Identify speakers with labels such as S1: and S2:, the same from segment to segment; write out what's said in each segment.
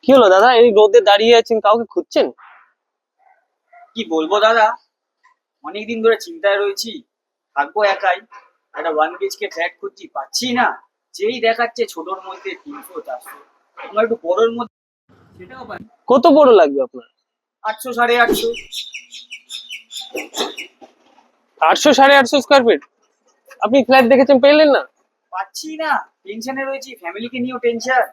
S1: কি হলো দাদা, এই রোদে দাঁড়িয়ে আছেন, কাউকে খুঁজছেন?
S2: কি বলবো দাদা, অনেকদিন ধরে চিন্তায় রয়েছি। থাকবো একাই, একটা 1 BHK ফ্ল্যাট খুঁজছি, পাচ্ছি না। যেই দেখাচ্ছে ছোটর মধ্যে 300 400, আমরা একটু বড়োর মধ্যে সেটাও পাই।
S1: কত বড় লাগবে আপনার?
S2: 800 850।
S1: 800 850 স্কোয়ার ফিট? আপনি ফ্ল্যাট দেখেছেন, পেলেন না?
S2: পাচ্ছি না, টেনশনে রয়েছি, ফ্যামিলিকে নিয়েও টেনশন।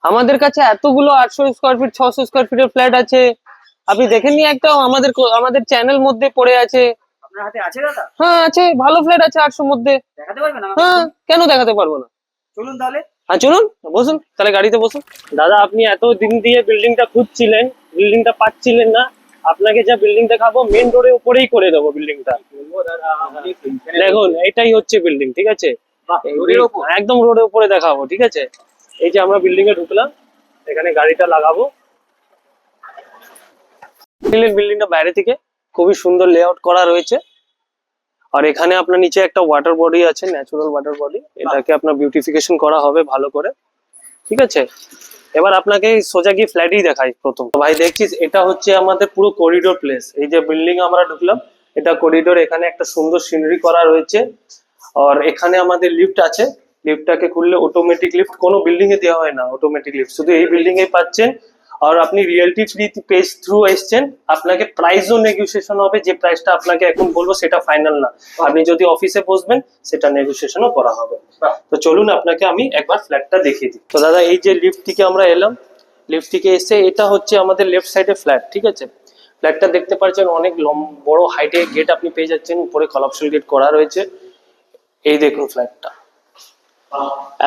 S1: আমাদের কাছে এতগুলো 800 স্কোয়ার ফিট 600 স্কোয়ার ফিটের ফ্ল্যাট আছে। আপনি দেখেননি একটাও? আমাদের চ্যানেল মধ্যে পড়ে আছে।
S2: আপনার হাতে আছে দাদা?
S1: হ্যাঁ আছে, ভালো ফ্ল্যাট আছে 800 মধ্যে।
S2: দেখাতে পারবেন আমাকে?
S1: হ্যাঁ, কেন দেখাতে পারবো না?
S2: চলুন তাহলে।
S1: হ্যাঁ চলুন, বসুন তাহলে, গাড়িতে বসুন। দাদা, আপনি এত দিন দিয়ে বিল্ডিংটা খুঁজছিলেন, বিল্ডিংটা পাচ্ছিলেন না। আপনাকে যা বিল্ডিং দেখাবো মেন রোডের উপরেই করে দেবো বিল্ডিংটা।
S2: বলবো দাদা, আপনি tension এ
S1: দেখুন, এটাই হচ্ছে বিল্ডিং, ঠিক আছে?
S2: বাহ, রোডের ওপর?
S1: একদম রোডের উপরে দেখাবো, ঠিক আছে? এই যে আমরা বিল্ডিং এ ঢুকলাম, এখানে গাড়িটা লাগাবো। বিল্ডিংটা বাইরে থেকে খুবই সুন্দর লেআউট করা রয়েছে। আর এখানে আপনার নিচে একটা ওয়াটার বডি আছে, ন্যাচারাল ওয়াটার বডি, এটাকে আপনার বিউটিফিকেশন করা হবে ভালো করে, ঠিক আছে? এবার আপনাকে সোজা গিয়ে ফ্ল্যাটই দেখাই প্রথম। তো ভাই দেখছিস, এটা হচ্ছে আমাদের পুরো করিডোর প্লেস। এই যে বিল্ডিং আমরা ঢুকলাম, এটা করিডোর, এখানে একটা সুন্দর সিনারি করা রয়েছে। আর এখানে আমাদের লিফট আছে, লিফটটাকে খুললে অটোমেটিক লিফট, কোনো বিল্ডিং এ দেওয়া হয় না অটোমেটিক লিফট, শুধু এই বিল্ডিং এ পাচ্ছেন। আর আপনি রিয়েলটি ফ্রি পেজ থ্রু এসছেন, আপনাকে প্রাইসও নেগোসিয়েশন হবে। যে প্রাইসটা আপনাকে এখন বলবো সেটা ফাইনাল না, আপনি যদি অফিসে বসবেন সেটা নেগোসিয়েশনও করা হবে। তো চলুন আপনাকে আমি একবার ফ্ল্যাটটা দেখিয়ে দিই। তো দাদা, এই যে লিফট থেকে আমরা এলাম, লিফট থেকে এসে এটা হচ্ছে আমাদের লেফট সাইডে ফ্ল্যাট, ঠিক আছে? ফ্ল্যাটটা দেখতে পাচ্ছেন, অনেক বড় হাইটে গেট আপনি পেয়ে যাচ্ছেন, উপরে কলাপসিবল গেট করা রয়েছে। এই দেখুন ফ্ল্যাটটা,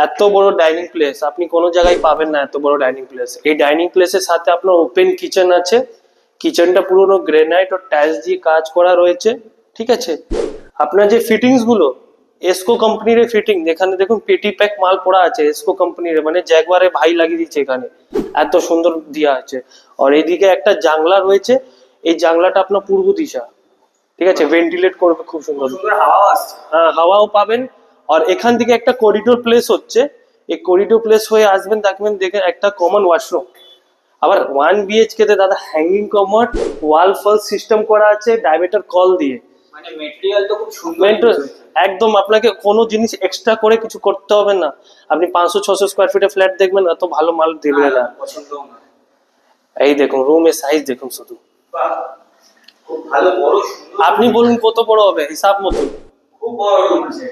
S1: এত বড় ডাইনিং প্লেস আপনি কোনো জায়গায় পাবেন না, এত বড় ডাইনিং প্লেস। এই ডাইনিং প্লেসের সাথে আপনার ওপেন কিচেন আছে, কিচেনটা পুরোনো গ্রেনাইট ও টাইলস দিয়ে কাজ করা রয়েছে, ঠিক আছে? আপনার যে ফিটিংস গুলো, এসকো কোম্পানির ফিটিং, এখানে দেখুন পেটি প্যাক মাল পড়া আছে এসকো কোম্পানির, মানে জ্যাগুয়ারে ভাই লাগিয়ে দিচ্ছে এখানে, এত সুন্দর দেওয়া আছে। আর এদিকে একটা জানলা রয়েছে, এই জানলাটা আপনার পূর্ব দিশা, ঠিক আছে? ভেন্টিলেট করবে খুব সুন্দর,
S2: সুন্দর হাওয়া আসছে।
S1: হ্যাঁ হাওয়াও পাবেন। আর এখান থেকে একটা করিডোর প্লেস হচ্ছে, এই করিডোর প্লেস হয়ে আসবেন, দেখবেন দেখে একটা কমন ওয়াশরুম। আবার 1 BHK তে দাদা হ্যাঙ্গিং কমোড, ওয়াল ফল সিস্টেম করা আছে ডাইভেটার কল দিয়ে।
S2: মানে মেটেরিয়াল তো খুব সুন্দর।
S1: একদম আপনাকে কোনো জিনিস এক্সট্রা করে কিছু করতে হবে না। আপনি 500 600 স্কোয়ার ফিটের ফ্ল্যাট দেখবেন, এত ভালো মাল দেবে না।
S2: পছন্দ না।
S1: এই দেখুন রুমের সাইজ দেখুন শুধু,
S2: বাহ, খুব ভালো বড় সুন্দর।
S1: আপনি বলুন কত বড় হবে হিসাব মতো।
S2: খুব বড় রুম আছে।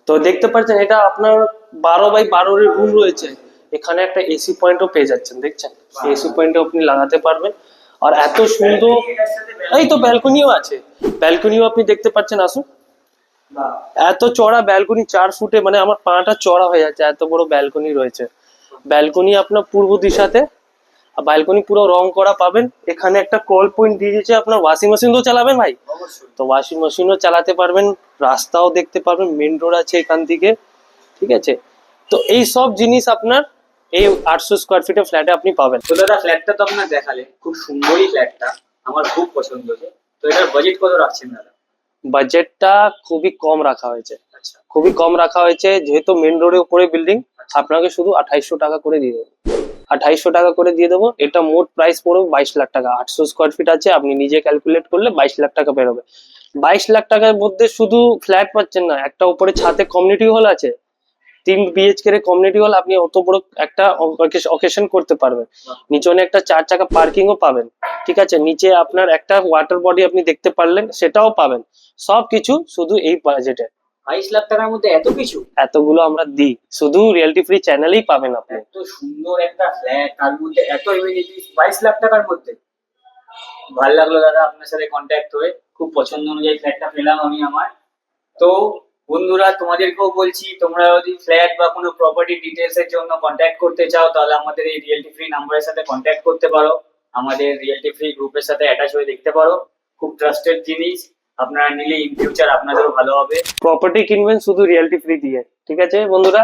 S1: তো দেখতে পাচ্ছেন, এটা আপনার 12 বাই 12 এর রুম রয়েছে। এখানে একটা এসি পয়েন্টও পেয়ে যাচ্ছেন, দেখছেন? এসি পয়েন্টও আপনি লাগাতে পারবেন। আর এত সুন্দর, এই তো ব্যালকনিও আছে, ব্যালকনিও আপনি দেখতে পাচ্ছেন, আসুন।
S2: বাহ,
S1: এত চড়া ব্যালকনি, 4 ফুটে, মানে আমার পাটা চড়া হয়ে যাচ্ছে, এত বড় ব্যালকনি রয়েছে। ব্যালকনি আপনার পূর্ব দিশাতে, ব্যালকনি পুরো রং করা পাবেন। এখানে একটা কল পয়েন্ট দিয়ে দিয়েছে, আপনার ওয়াশিং মেশিন তো চালাবেন ভাই,
S2: অবশ্যই।
S1: তো ওয়াশিং মেশিনও চালাতে পারবেন, রাস্তাও দেখতে পারবেন, মেন রোড আছে এখান থেকে, ঠিক আছে? তো এই সব জিনিস আপনার এই 800 স্কোয়ার ফিটের ফ্ল্যাটে আপনি পাবেন।
S2: তো দাদা, ফ্ল্যাটটা তো আপনার দেখালে, খুব সুন্দরই ফ্ল্যাটটা, আমার খুব পছন্দ হয়েছে। তো এটার বাজেট কত রাখছেন দাদা?
S1: বাজেটটা খুবই কম রাখা হয়েছে,
S2: আচ্ছা।
S1: খুবই কম রাখা হয়েছে, যেহেতু মেন রোডের উপরে বিল্ডিং। আপনাকে শুধু 2800 টাকা করে দিয়ে দেবো, 2800 টাকা করে দিয়ে দেবো। এটা মোট প্রাইস পড়বে 22 লাখ টাকা। 800 স্কোয়ার ফিট আছে, আপনি নিজে ক্যালকুলেট করলে 22 লাখ টাকা বেরোবে। 22 লাখ টাকার মধ্যে শুধু ফ্ল্যাট পাচ্ছেন না, একটা উপরে ছাদে কমিউনিটি হল আছে, 3 BHK এর কমিউনিটি হল, আপনি অত বড় একটা অকেশন করতে পারবেন। নিচনে একটা 4 চাকা পার্কিংও পাবেন, ঠিক আছে? নিচে আপনার একটা ওয়াটার বডি আপনি দেখতে পারলেন, সেটাও পাবেন। সবকিছু শুধু এই বাজেটে।
S2: 22 লাখ টাকার মধ্যে এত কিছু?
S1: এতগুলো আমরা দিই, শুধু রিয়েলটি ফ্রি চ্যানেলেই পাবেন আপনি।
S2: এত সুন্দর একটা ফ্ল্যাট, তার মধ্যে এত এমিনিটিস 22 লাখ টাকার মধ্যে। ভালো লাগলো দাদা আপনার সাথে কন্ট্যাক্ট হয়ে, খুব পছন্দ অনুযায়ী ফ্ল্যাটটা পেলাম আমি আমার। তো বন্ধুরা, তোমাদেরকেও বলছি, তোমরা যদি ফ্ল্যাট বা কোনো প্রপার্টি ডিটেলস এর জন্য কন্ট্যাক্ট করতে চাও, তাহলে আমাদের এই রিয়েলটি ফ্রি নাম্বারের সাথে কন্ট্যাক্ট করতে পারো। আমাদের রিয়েলটি ফ্রি গ্রুপের সাথে অ্যাটাচ হয়ে দেখতে পারো। খুব ট্রাস্টেড জিনিস, আপনারা নিলে ইন ফিউচার আপনাদেরও ভালো হবে।
S1: প্রপার্টি কিনবেন শুধু রিয়েলটি ফ্রি দিয়ে, ঠিক আছে বন্ধুরা?